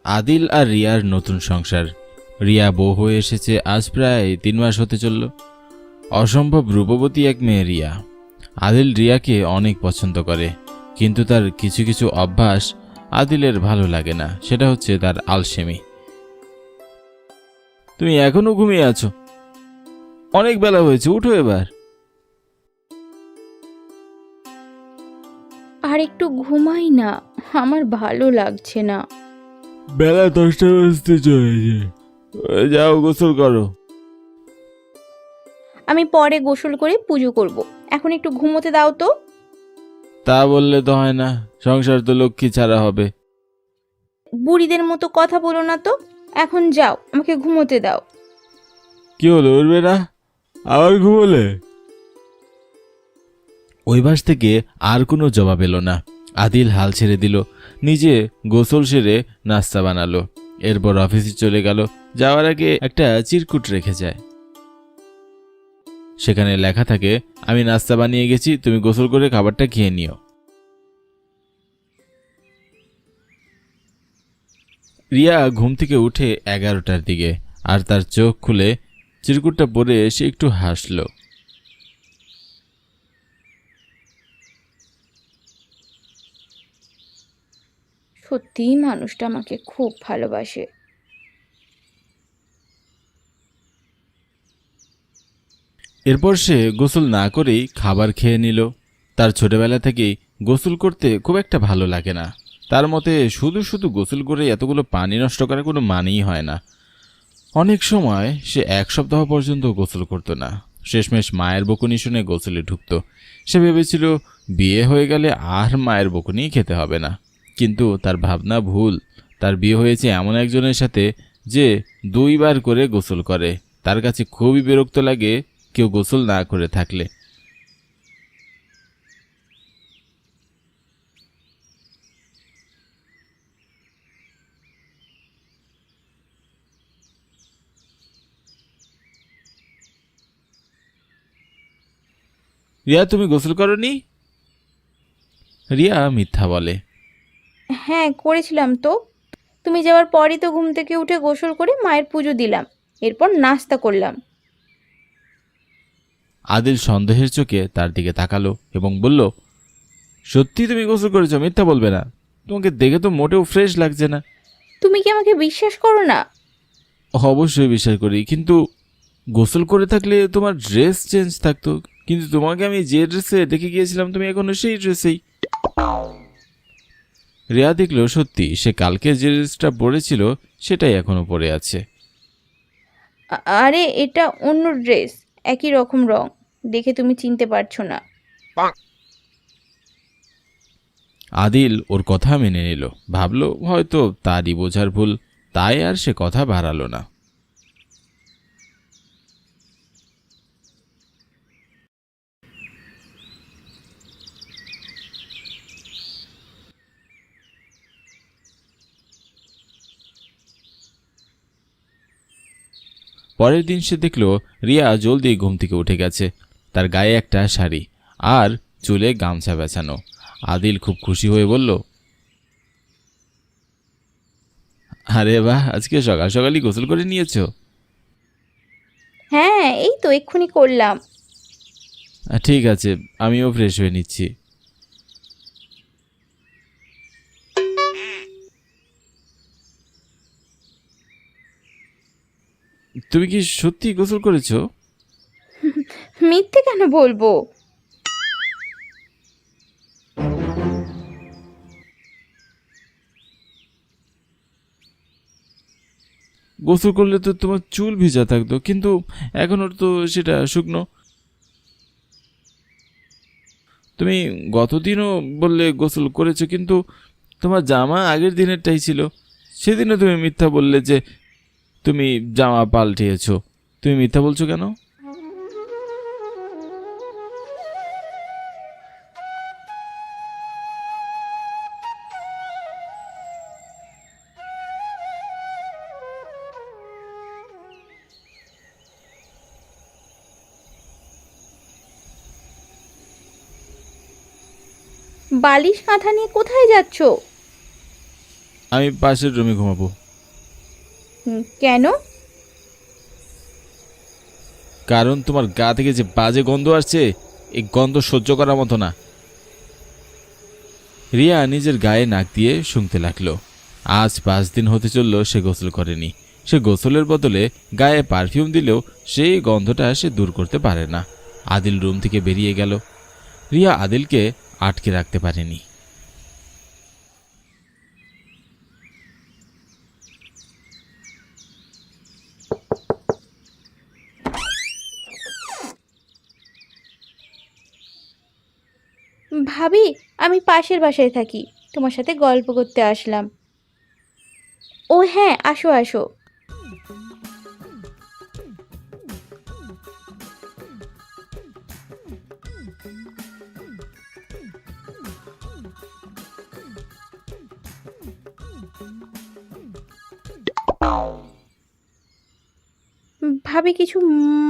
আদিল আর রিয়ার নতুন সংসার। রিয়া বউ হয়ে এসেছে আজ প্রায় 3 মাস হতে চলল। অসম্ভব রূপবতী এক মেয়ে রিয়া। আদিল রিয়াকে অনেক পছন্দ করে, কিন্তু তার কিছু কিছু অভ্যাস আদিলের ভালো লাগে না। সেটা হচ্ছে তার আলসেমি। তুমি এখনো ঘুমিয়ে আছো? অনেক বেলা হয়েছে, উঠো এবার। আর একটু ঘুমাই না, আমার ভালো লাগছে না। বেলা 10টা বাজতে চলেছে, যাও গোসল করো। আমি পরে গোসল করে পুজো করব, এখন একটু ঘুমোতে দাও তো। তা বললে তো হয় না, সংসার তো লক্ষ্মী ছাড়া হবে। বুড়িদের মতো কথা বলো না তো, এখন যাও, আমাকে ঘুমোতে দাও। কি হলো, উঠবে না? আবার ঘুমোলে? ওই বাস থেকে আর কোনো জবাব এলো না। আদিল হাল ছেড়ে দিল, নিজে গোসল সেরে নাস্তা বানালো। এরপর অফিসে চলে গেল। যাওয়ার আগে একটা চিরকুট রেখে যায়। সেখানে লেখা থাকে, আমি নাস্তা বানিয়ে গেছি, তুমি গোসল করে খাবারটা খেয়ে নিও। রিয়া ঘুম থেকে উঠে 11টার দিকে, আর তার চোখ খুলে চিরকুটটা পরে সে একটু হাসল। সত্যিই মানুষটা আমাকে খুব ভালোবাসে। এরপর সে গোসল না করেই খাবার খেয়ে নিল। তার ছোটবেলা থেকেই গোসল করতে খুব একটা ভালো লাগে না। তার মতে শুধু শুধু গোসল করে এতগুলো পানি নষ্ট করার কোনো মানেই হয় না। অনেক সময় সে 1 সপ্তাহ পর্যন্ত গোসল করতো না। শেষমেশ মায়ের বকুনি শুনে গোসলে ঢুকতো। সে ভেবেছিল বিয়ে হয়ে গেলে আর মায়ের বকুনি খেতে হবে না, কিন্তু তার ভাবনা ভুল। তার বিয়ে হয়েছে এমন একজনের সাথে যে 2বার করে গোসল করে। তার কাছে খুবই বিরক্ত লাগে কেউ গোসল না করে থাকলে। রিয়া, তুমি গোসল করনি? রিয়া মিথ্যা বলে। হ্যাঁ করেছিলাম তো, তুমি যাওয়ার পরই তো ঘুম থেকে উঠে গোসল করে মায়ের পুজো দিলাম, এরপর নাস্তা করলাম। আদিল সন্দেহের চোখে তার দিকে তাকালো এবং বলল, সত্যি তুমি গোসল করেছো? মিথ্যা বলবে না, তোমাকে দেখে তো মোটেও ফ্রেশ লাগছে না। তুমি কি আমাকে বিশ্বাস করো না? অবশ্যই বিশ্বাস করি, কিন্তু গোসল করে থাকলে তোমার ড্রেস চেঞ্জ থাকতো। কিন্তু তোমাকে আমি যে ড্রেসে দেখে গিয়েছিলাম তুমি এখনো সেই ড্রেসেই। রিয়া দেখল সত্যি সে কালকে যে ড্রেসটা পরেছিল সেটাই এখনো পরে আছে। আরে এটা অন্য ড্রেস, একই রকম রং, দেখে তুমি চিনতে পারছো না। আদিল ওর কথা মেনে নিল, ভাবলো হয়তো তারই বোঝার ভুল, তাই আর সে কথা বাড়ালো না। পরের দিন সে দেখল রিয়া জলদি ঘুম থেকে উঠে গেছে। তার গায়ে একটা শাড়ি আর চুলে গামছা বেছানো। আদিল খুব খুশি হয়ে বলল, আরে বাহ, আজকে সকাল সকালই গোসল করে নিয়েছো। হ্যাঁ এই তো এক্ষুনি করলাম। ঠিক আছে, আমিও ফ্রেশ হয়ে নিচ্ছি। তুমি কি সত্যি গোসল করেছো? মিথ্যে কেন বলবো? গোসল করলে তো তোমার চুল ভিজা থাকতো, কিন্তু এখনো তো সেটা শুকনো। তুমি গতদিনও বললে গোসল করেছো, কিন্তু তোমার জামা আগের দিনেরটাই ছিল। সেদিনও তুমি মিথ্যা বললে যে তুমি জামা পাল্টিয়েছো। তুমি মিথ্যা বলছো কেন? বালিশ কাঁথা নিয়ে কোথায় যাচ্ছো? আমি পাশের রুমে ঘুমাবো। কেন? কারণ তোমার গা থেকে যে বাজে গন্ধ আসছে, এই গন্ধ সহ্য করার মতো না। রিয়া নিজের গায়ে নাক দিয়ে শুঁকতে লাগলো। আজ 5 দিন হতে চলল সে গোসল করেনি। সে গোসলের বদলে গায়ে পারফিউম দিলেও সেই গন্ধটা সে দূর করতে পারে না। আদিল রুম থেকে বেরিয়ে গেল। রিয়া আদিলকে আটকে রাখতে পারেনি। ভাবি, আমি পাশের বাসায় থাকি, তোমার সাথে গল্প করতে আসলাম। ও হ্যাঁ, আসো আসো। ভাবি, কিছু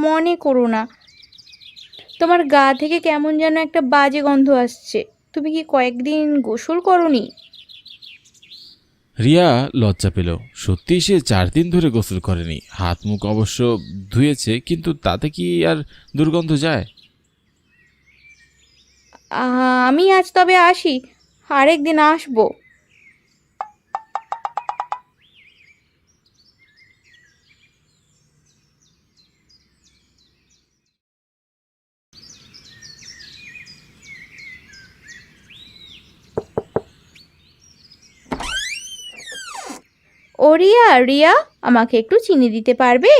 মনে করো না। তোমার গা থেকে কেমন যেন একটা বাজে গন্ধ আসছে। তুমি কি কয়েকদিন গোসল করনি? রিয়া লজ্জা পেল। সত্যি সে 4 দিন ধরে গোসল করেনি। হাত মুখ অবশ্য ধুয়েছে, কিন্তু তাতে কি আর দুর্গন্ধ যায়? আমি আজ তবে আসি, আরেকদিন আসবো। ও রিয়া, রিয়া, আমাকে একটু চিনি দিতে পারবে?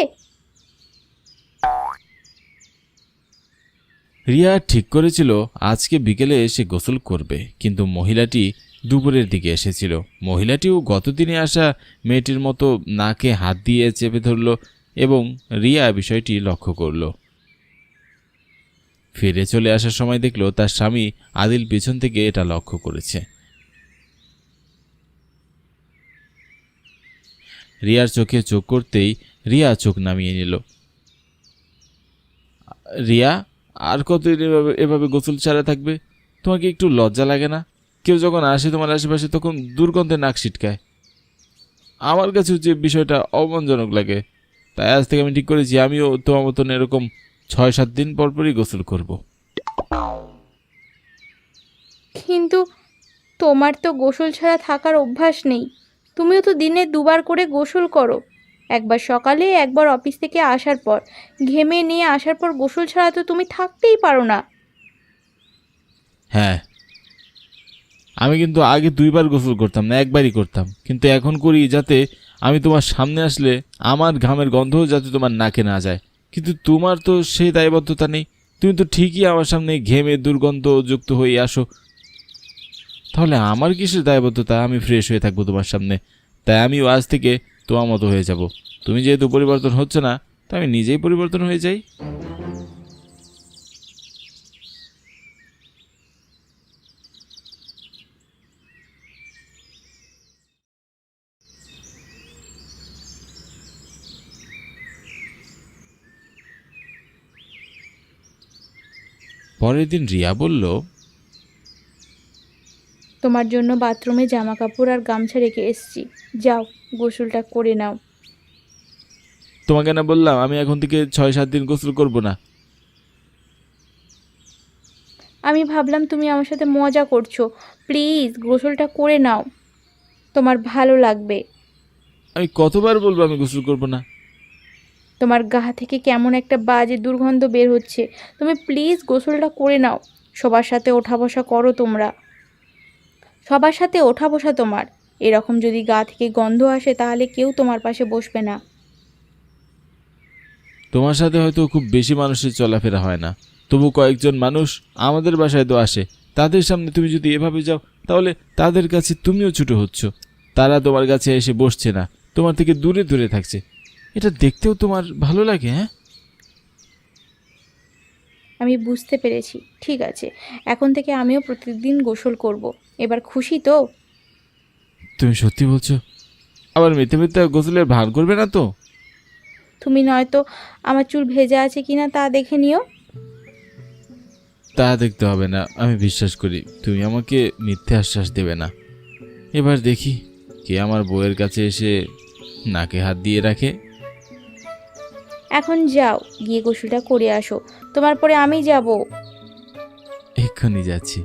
রিয়া ঠিক করেছিল আজকে বিকেলে এসে গোসল করবে, কিন্তু মহিলাটি দুপুরের দিকে এসেছিল। মহিলাটিও গতদিনে আসা মেয়েটির মতো নাকে হাত দিয়ে চেপে ধরল এবং রিয়া বিষয়টি লক্ষ্য করল। ফিরে চলে আসার সময় দেখল তার স্বামী আদিল পিছন থেকে এটা লক্ষ্য করেছে। রিয়ার চোখে চোখ করতেই রিয়া চোখ নামিয়ে নিল। রিয়া, আর কতদিন এভাবে গোসল ছাড়া থাকবে? তোমাকে একটু লজ্জা লাগে না? কেউ যখন আসে তোমার আশেপাশে তখন দুর্গন্ধে নাক ছিটকায়। আমার কাছেও যে বিষয়টা অপমানজনক লাগে। তাই আজ থেকে আমি ঠিক করেছি আমিও তোমার মতন এরকম 6-7 দিন পর পরই গোসল করব। কিন্তু তোমার তো গোসল ছাড়া থাকার অভ্যাস নেই। তুমিও তো দিনে 2বার করে গোসল করো, একবার সকালে, একবার অফিস থেকে আসার পর। ঘেমে নিয়ে আসার পর গোসল ছাড়া তো তুমি থাকতেই পারো না। হ্যাঁ, আমি কিন্তু আগে 2বার গোসল করতাম না, একবারই করতাম। কিন্তু এখন করি যাতে আমি তোমার সামনে আসলে আমার ঘামের গন্ধও যাতে তোমার নাকে না যায়। কিন্তু তোমার তো সেই দায়বদ্ধতা নেই। তুমি তো ঠিকই আমার সামনে ঘেমে দুর্গন্ধযুক্ত হয়ে আসো। তাহলে আমার কিসের দায়বদ্ধতা? আমি ফ্রেশ হয়ে থাকবো তোমার সামনে। তাই আমিও আজ থেকে তোমার মতো হয়ে যাব। তুমি যেহেতু পরিবর্তন হচ্ছে না, তাই আমি নিজেই পরিবর্তন হয়ে যাই। পরের দিন রিয়া বলল, তোমার জন্য বাথরুমে জামা কাপড় আর গামছা রেখে এসেছি, যাও গোসলটা করে নাও। তোমাকে না বললাম আমি এখন থেকে 6-7 দিন গোসল করব না? আমি ভাবলাম তুমি আমার সাথে মজা করছো। প্লিজ গোসলটা করে নাও, তোমার ভালো লাগবে। আমি কতবার বলবো আমি গোসল করব না? তোমার গা থেকে কেমন একটা বাজে দুর্গন্ধ বের হচ্ছে। তুমি প্লিজ গোসলটা করে নাও। সবার সাথে ওঠা বসা করো তোমরা, সবার সাথে ওঠা বসা তোমার। এরকম যদি গা থেকে গন্ধ আসে তাহলে কেউ তোমার পাশে বসবে না। তোমার সাথে হয়তো খুব বেশি মানুষের চলাফেরা হয় না, তবু কয়েকজন মানুষ আমাদের বাসায় তো আসে। তাদের সামনে তুমি যদি এভাবে যাও, তাহলে তাদের কাছে তুমিও ছোট হচ্ছ। তারা তোমার কাছে এসে বসছে না, তোমার থেকে দূরে দূরে থাকছে। এটা দেখতেও তোমার ভালো লাগে? হ্যাঁ, আমি বুঝতে পেরেছি, ঠিক আছে, এখন থেকে আমিও প্রতিদিন গোসল করব। এবার খুশি তো? তুমি সত্যি বলছো? আবার মিথ্যে মিথ্যে গোসলের ভান করবে না তো? তুমি নয়তো আমার চুল ভেজা আছে কিনা তা দেখে নিও। তা দেখতে হবে না, আমি বিশ্বাস করি। তুমি আমাকে মিথ্যে আশ্বাস দেবে না। এবার দেখি কে আমার বউয়ের কাছে এসে নাকে হাত দিয়ে রাখে। এখন যাও, গিয়ে গোসলটা করে আসো, তোমার পরে আমি যাব। এক্ষুনি যাচ্ছি।